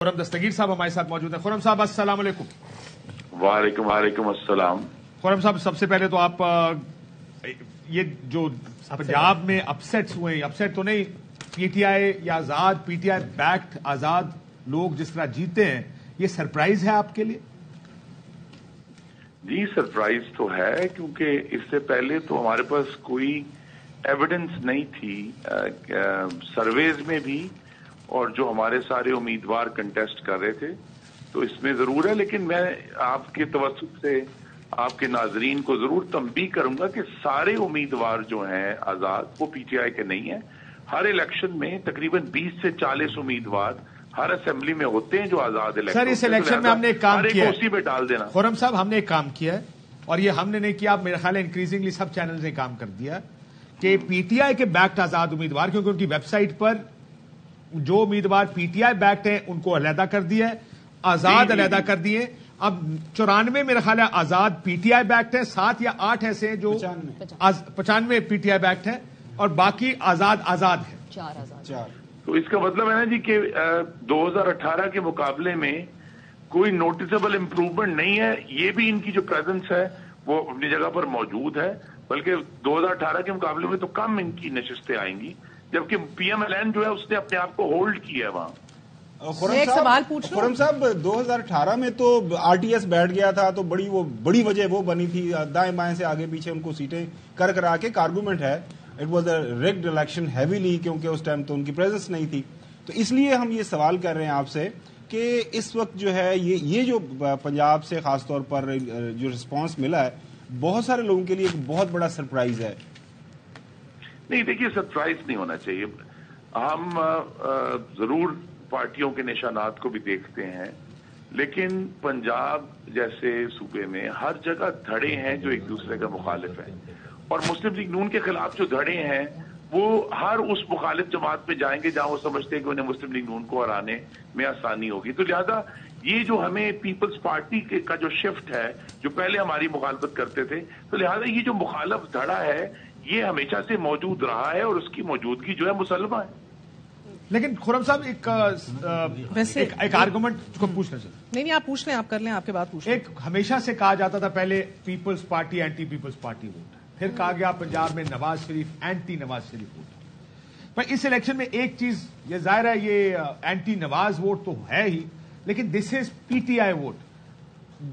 खुरम दस्तगीर साहब हमारे साथ मौजूद हैं। खुरम साहब अस्सलाम वालेकुम। वालेकुम अस्सलाम। खुरम साहब, सबसे पहले तो आप ये जो पंजाब में अपसेट्स हुए, अपसेट तो नहीं, पीटीआई या आजाद, पीटीआई बैक्ड आजाद लोग जिस तरह जीते हैं, ये सरप्राइज है आपके लिए? जी सरप्राइज तो है, क्योंकि इससे पहले तो हमारे पास कोई एविडेंस नहीं थी सर्वेज में भी, और जो हमारे सारे उम्मीदवार कंटेस्ट कर रहे थे, तो इसमें जरूर है। लेकिन मैं आपके तवज्जुह से आपके नाजरीन को जरूर तंबीह करूंगा कि सारे उम्मीदवार जो हैं आजाद, वो पीटीआई के नहीं है। हर इलेक्शन में तकरीबन 20 से 40 उम्मीदवार हर असेंबली में होते हैं जो आजाद इलेक्शन। सर, इस इलेक्शन में हमने एक काम किया है, उसी पे डाल देना। खुरम साहब, हमने एक काम किया है, और ये हमने नहीं किया, मेरा ख्याल है इंक्रीजिंगली सब चैनल ने काम कर दिया कि पीटीआई के बैक्ड आजाद उम्मीदवार, क्योंकि उनकी वेबसाइट पर जो उम्मीदवार पीटीआई बैक्ड हैं उनको अलहदा कर दिया है, आजाद अलहदा कर दिए। अब 94 मेरा ख्याल है आजाद पीटीआई बैक्ड है, 7 या 8 ऐसे हैं जो 95 पीटीआई बैक्ड है, और बाकी आजाद है 4। तो इसका मतलब है ना जी कि 2018 के मुकाबले में कोई नोटिसेबल इम्प्रूवमेंट नहीं है। ये भी इनकी जो प्रेजेंस है वो अपनी जगह पर मौजूद है, बल्कि 2018 के मुकाबले में तो कम इनकी नशिस्तें आएंगी, जबकि पीएमएलएन जो है उसने अपने आप को होल्ड किया है वहां। एक सवाल पूछ लो। खुरम साहब, 2018 में तो आरटीएस बैठ गया था, तो बड़ी वजह वो बनी थी, दाएं बाएं से आगे पीछे उनको सीटें कर करा के। आर्गूमेंट है it was a rigged election heavily, क्योंकि उस टाइम तो उनकी प्रेजेंस नहीं थी। तो इसलिए हम ये सवाल कर रहे हैं आपसे कि इस वक्त जो है ये जो पंजाब से खासतौर पर जो रिस्पांस मिला है, बहुत सारे लोगों के लिए एक बहुत बड़ा सरप्राइज है। नहीं, देखिए, सरप्राइज नहीं होना चाहिए। हम जरूर पार्टियों के निशानात को भी देखते हैं, लेकिन पंजाब जैसे सूबे में हर जगह धड़े हैं जो एक दूसरे का मुखालिफ है, और मुस्लिम लीग नून के खिलाफ जो धड़े हैं वो हर उस मुखालिफ जमात पे जाएंगे जहां वो समझते हैं कि उन्हें मुस्लिम लीग नून को हराने में आसानी होगी। तो लिहाजा ये जो हमें पीपल्स पार्टी का जो शिफ्ट है, जो पहले हमारी मुखालफत करते थे, तो लिहाजा ये जो मुखालफ धड़ा है ये हमेशा से मौजूद रहा है, और उसकी मौजूदगी जो है मुसल्लमा है। लेकिन खुरम साहब, एक आर्गुमेंट को पूछना चाहिए। नहीं, आप पूछ लें, आप कर लें, आपके बात पूछ लें। एक हमेशा से कहा जाता था पहले पीपल्स पार्टी एंटी पीपल्स पार्टी वोट, फिर कहा गया पंजाब में नवाज शरीफ एंटी नवाज शरीफ वोट। पर इस इलेक्शन में एक चीज ये जाहिर है, ये एंटी नवाज वोट तो है ही, लेकिन दिस इज पीटीआई वोट।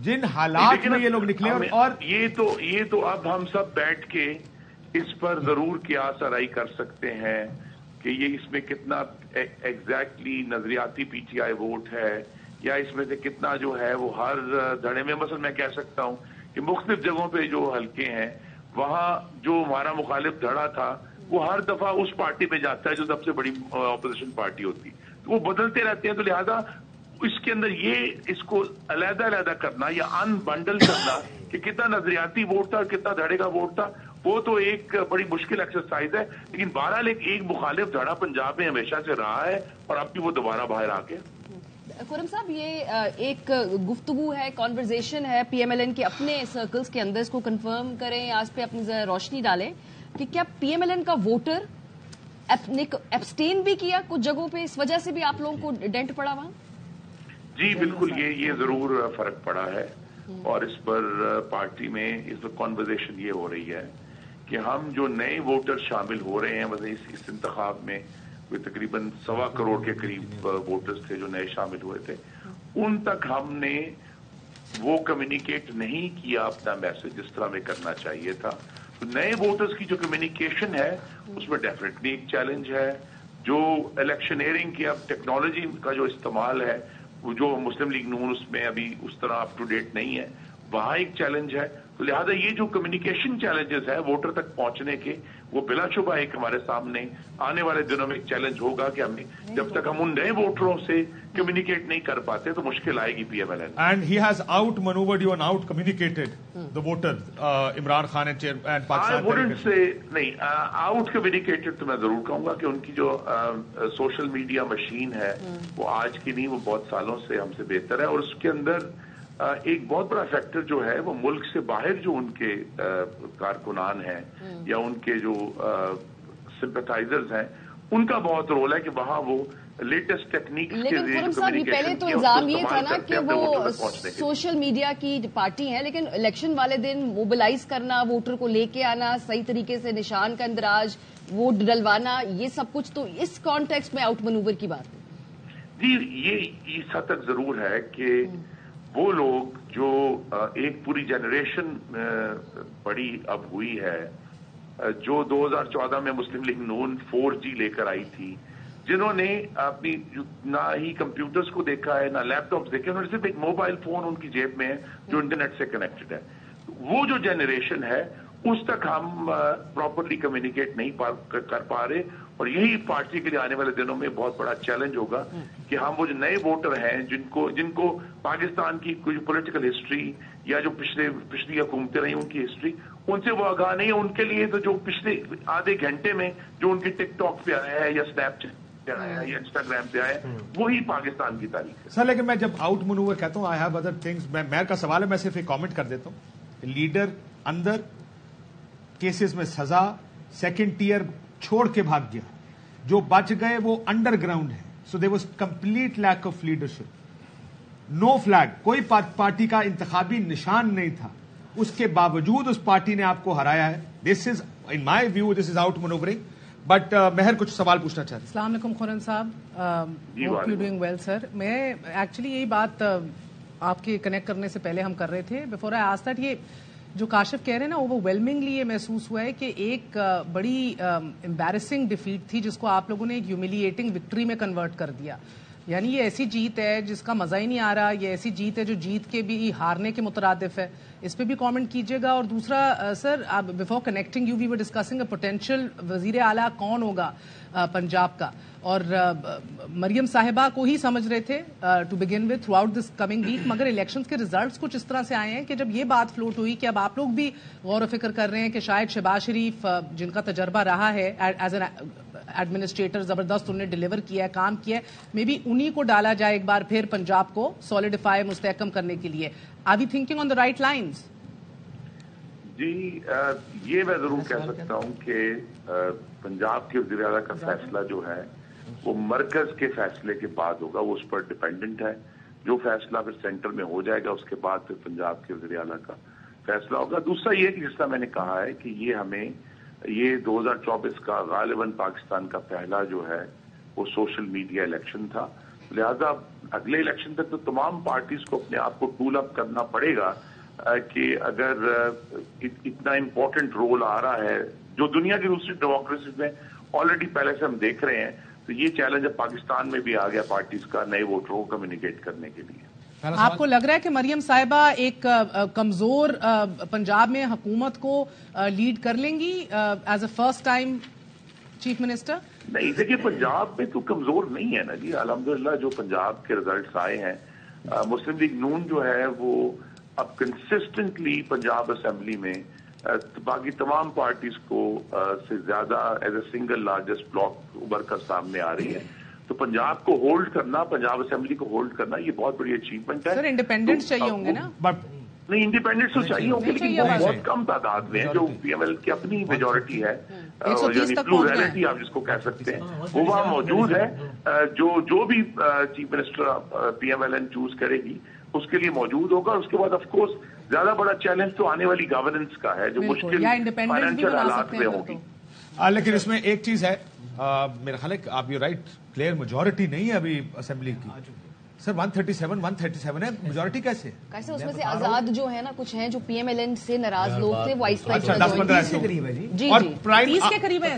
जिन हालात में ये लोग निकले, और ये तो अब हम सब बैठ के इस पर जरूर कियास आराई कर सकते हैं कि ये इसमें कितना एग्जैक्टली नजरियाती पीटीआई वोट है, या इसमें से कितना जो है वो हर धड़े में। मसलन मैं कह सकता हूं कि मुख्तलिफ जगहों पे जो हल्के हैं वहां जो हमारा मुखालिफ धड़ा था वो हर दफा उस पार्टी पे जाता है जो सबसे बड़ी ऑपोजिशन पार्टी होती, तो वो बदलते रहते हैं। तो लिहाजा इसके अंदर ये इसको अलग-अलग करना या अनबंडल करना कि कितना नजरियाती वोट था और कितना धड़े का वोट था, वो तो एक बड़ी मुश्किल एक्सरसाइज है। लेकिन बहरहाल एक मुखालिफ धड़ा पंजाब में हमेशा से रहा है, और अब भी वो दोबारा बाहर आ गया। खुरम साहब, ये एक गुफ्तगू है, कॉन्वर्जेशन है पीएमएलएन के अपने सर्कल्स के अंदर, इसको कंफर्म करें, आज पे अपनी रोशनी डालें कि क्या पीएमएलएन का वोटर एब्सटेन भी किया कुछ जगहों पे, इस वजह से भी आप लोगों को डेंट पड़ा वहां? जी बिल्कुल, ये जरूर फर्क पड़ा है, और इस पर पार्टी में इस वक्त कॉन्वर्जेशन ये हो रही है कि हम जो नए वोटर शामिल हो रहे हैं, मतलब इस इंतखाब में कोई तकरीबन 1.25 करोड़ के करीब वोटर्स थे जो नए शामिल हुए थे, उन तक हमने वो कम्युनिकेट नहीं किया अपना मैसेज जिस तरह में करना चाहिए था। तो नए वोटर्स की जो कम्युनिकेशन है उसमें डेफिनेटली एक चैलेंज है। जो इलेक्शनियरिंग की अब टेक्नोलॉजी का जो इस्तेमाल है, वो जो मुस्लिम लीग नून उसमें अभी उस तरह अप टू डेट नहीं है, वहां एक चैलेंज है। तो लिहाजा ये जो कम्युनिकेशन चैलेंजेस है वोटर तक पहुंचने के, वो बिलाशुबा एक हमारे सामने आने वाले दिनों में एक चैलेंज होगा कि हमें जब तक हम उन नए वोटरों से कम्युनिकेट नहीं कर पाते तो मुश्किल आएगी PMLN. And he has outmanoeuvred you and out communicated the voter Imran Khan and Pakistan. I wouldn't say नहीं, आउट कम्युनिकेटेड तो मैं जरूर कहूंगा कि उनकी जो सोशल मीडिया मशीन है वो आज की नहीं, वो बहुत सालों से हमसे बेहतर है, और उसके अंदर एक बहुत बड़ा फैक्टर जो है वो मुल्क से बाहर जो उनके कारकुनान हैं या उनके जो सिंपैथाइजर्स हैं, उनका बहुत रोल है कि वहां वो लेटेस्ट टेक्निक के लेकिन खुरम साहब, ये पहले तो इल्जाम ये था ना कि वो सोशल मीडिया की पार्टी है, लेकिन इलेक्शन वाले दिन मोबिलाइज करना, वोटर को लेके आना, सही तरीके से निशान का इंदराज, वोट डलवाना, ये सब कुछ तो इस कॉन्टेक्स्ट में आउट मनूवर की बात है। जी, ये इस हद तक जरूर है कि वो लोग जो एक पूरी जनरेशन बड़ी अब हुई है, जो 2014 में मुस्लिम लीग नून 4G लेकर आई थी, जिन्होंने अपनी ना ही कंप्यूटर्स को देखा है ना लैपटॉप्स देखे, उन्होंने सिर्फ एक मोबाइल फोन उनकी जेब में है जो इंटरनेट से कनेक्टेड है। वो जो जनरेशन है उस तक हम प्रॉपरली कम्युनिकेट नहीं कर पा रहे, और यही पार्टी के लिए आने वाले दिनों में बहुत बड़ा चैलेंज होगा कि हम वो जो नए वोटर हैं जिनको पाकिस्तान की कुछ पॉलिटिकल हिस्ट्री या जो पिछली हुकूमतें रही उनकी हिस्ट्री उनसे वो आगाह नहीं है, उनके लिए तो जो पिछले आधे घंटे में जो उनके टिकटॉक पे आया है या स्नैपचैट पे आया है या इंस्टाग्राम पे आया है, वही पाकिस्तान की तारीख है। सर, लेकिन मैं जब आउट मनूवर कहता हूं, I have other things, mayor का सवाल है, मैं सिर्फ एक कमेंट कर देता हूं। लीडर अंदर, केसेस में सजा, सेकंड टियर छोड़ के भाग गया, जो बच गए वो अंडरग्राउंड है। So there was complete lack of leadership, no flag, कोई पार्टी का इंतखाबी निशान नहीं था, उसके बावजूद उस पार्टी ने आपको हराया है। This is in my view, this is out manoeuvring. But Mehar कुछ सवाल पूछना चाहते हैं। अस्सलाम वालेकुम खुरम साहब, hope you doing well sir. मैं एक्चुअली यही बात आपके कनेक्ट करने से पहले हम कर रहे थे, बिफोर आई आस्क्ड दैट, ये जो काशिफ कह रहे हैं ना, ओवरवेलमिंगली ये महसूस हुआ है कि एक बड़ी एम्बैरेसिंग डिफीट थी जिसको आप लोगों ने एक ह्यूमिलिएटिंग विक्ट्री में कन्वर्ट कर दिया। यानी ये ऐसी जीत है जिसका मजा ही नहीं आ रहा, ये ऐसी जीत है जो जीत के भी हारने के मुतरादिफ है। इस पे भी कमेंट कीजिएगा। और दूसरा sir, before connecting you we were discussing a potential वजीर आला कौन होगा पंजाब का, और मरियम साहिबा को ही समझ रहे थे to begin with throughout this coming week, मगर इलेक्शंस के रिजल्ट्स कुछ इस तरह से आए हैं कि जब ये बात फ्लोट हुई कि अब आप लोग भी गौर व फिक्र कर रहे हैं कि शायद शहबाज शरीफ जिनका तजर्बा रहा है एज एन एडमिनिस्ट्रेटर, जबरदस्त उन्होंने डिलीवर किया है, काम किया है, मे बी उन्हीं को डाला जाए एक बार फिर पंजाब को सॉलिडिफाई, मुस्तहकम करने के लिए। Are we thinking on the right lines? जी, ये मैं जरूर कह सकता हूं कि पंजाब के वज़ीर आला का फैसला जो है वो मरकज के फैसले के बाद होगा, वो उस पर डिपेंडेंट है। जो फैसला फिर सेंटर में हो जाएगा उसके बाद फिर पंजाब के वज़ीर आला का फैसला होगा। दूसरा ये कि जिस तरह मैंने कहा है कि ये 2024 का गालिबन पाकिस्तान का पहला जो है वो सोशल मीडिया इलेक्शन था, लिहाजा अगले इलेक्शन तक तो तमाम पार्टीज को अपने आप को टूल अप करना पड़ेगा कि अगर इतना इम्पोर्टेंट रोल आ रहा है जो दुनिया की दूसरी डेमोक्रेसी में ऑलरेडी पहले से हम देख रहे हैं, तो ये चैलेंज अब पाकिस्तान में भी आ गया पार्टीज का नए वोटरों को कम्युनिकेट करने के लिए। आपको लग रहा है कि मरियम साहिबा एक कमजोर पंजाब में हुकूमत को लीड कर लेंगी as a first time chief minister? नहीं, देखिए पंजाब में तो कमजोर नहीं है ना जी, अल्हम्दुलिल्लाह जो पंजाब के रिजल्ट्स आए हैं, मुस्लिम लीग नून जो है वो अब कंसिस्टेंटली पंजाब असेंबली में बाकी तमाम पार्टीज को से ज्यादा as a single largest block उभर कर सामने आ रही है। तो पंजाब को होल्ड करना, पंजाब असेंबली को होल्ड करना, ये बहुत बड़ी अचीवमेंट है। सर, इंडिपेंडेंट्स चाहिए होंगे ना? नहीं, इंडिपेंडेंट्स तो चाहिए होंगे, लेकिन बहुत कम तादाद में है। जो पीएमएल की अपनी मेजोरिटी है, यानी प्लूरैलिटी आप जिसको कह सकते हैं, वो वहां मौजूद है। जो भी चीफ मिनिस्टर पीएमएलएन चूज करेगी उसके लिए मौजूद होगा। उसके बाद ऑफ कोर्स ज्यादा बड़ा चैलेंज तो आने वाली गवर्नेंस का है, जो मुश्किल फाइनेंशियल हालात में होगी। लेकिन इसमें एक चीज है, मेरा ख्याल है कि आप ये राइट, क्लियर मेजोरिटी नहीं है अभी असेंबली की। सर 137 है, मेजोरिटी कैसे उसमें से आजाद जो है ना, कुछ हैं जो पीएमएलएन से नाराज लोग थे, वो आहिस्ता 10-15 के करीब है जी, और प्राइम 30 के करीब है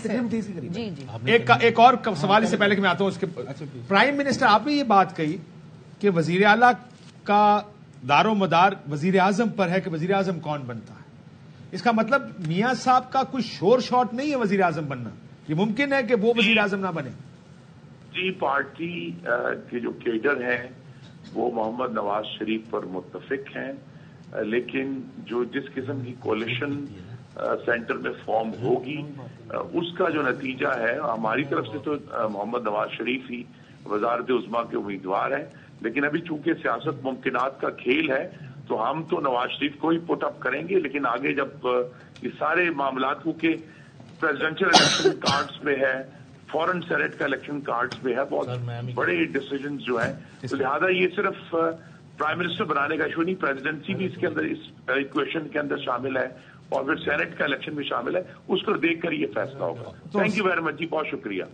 जी जी। एक और सवाल इससे पहले कि मैं आता हूं उसके, प्राइम मिनिस्टर आपने ये बात कही कि वजीर आला का दारो मदार वजीर आजम पर है कि वजीर आजम कौन बनता है। इसका मतलब मियां साहब का कोई शोर शॉट नहीं है वजीर आजम बनना, ये मुमकिन है कि वो वजीर आजम ना बने? जी, पार्टी के जो केडर हैं वो मोहम्मद नवाज शरीफ पर मुत्तफिक हैं, लेकिन जो जिस किस्म की कोलिशन सेंटर में फॉर्म होगी उसका जो नतीजा है, हमारी तरफ से तो मोहम्मद नवाज शरीफ ही वजारत उज़्मा के उम्मीदवार हैं, लेकिन अभी चूंकि सियासत मुमकिनात का खेल है तो हम तो नवाज शरीफ को ही पुट अप करेंगे। लेकिन आगे जब ये सारे मामला के प्रेसिडेंशियल इलेक्शन कार्ड्स में है, फॉरेन सेनेट का इलेक्शन कार्ड्स पे है, बहुत बड़े डिसीजन जो है, तो लिहाजा ये सिर्फ प्राइम मिनिस्टर बनाने का इशू नहीं, प्रेसिडेंसी भी इसके अंदर, इस इक्वेशन के अंदर शामिल है, और फिर सेनेट का इलेक्शन भी शामिल है, उसको देखकर ये फैसला होगा। थैंक यू वेरी मच जी, बहुत शुक्रिया।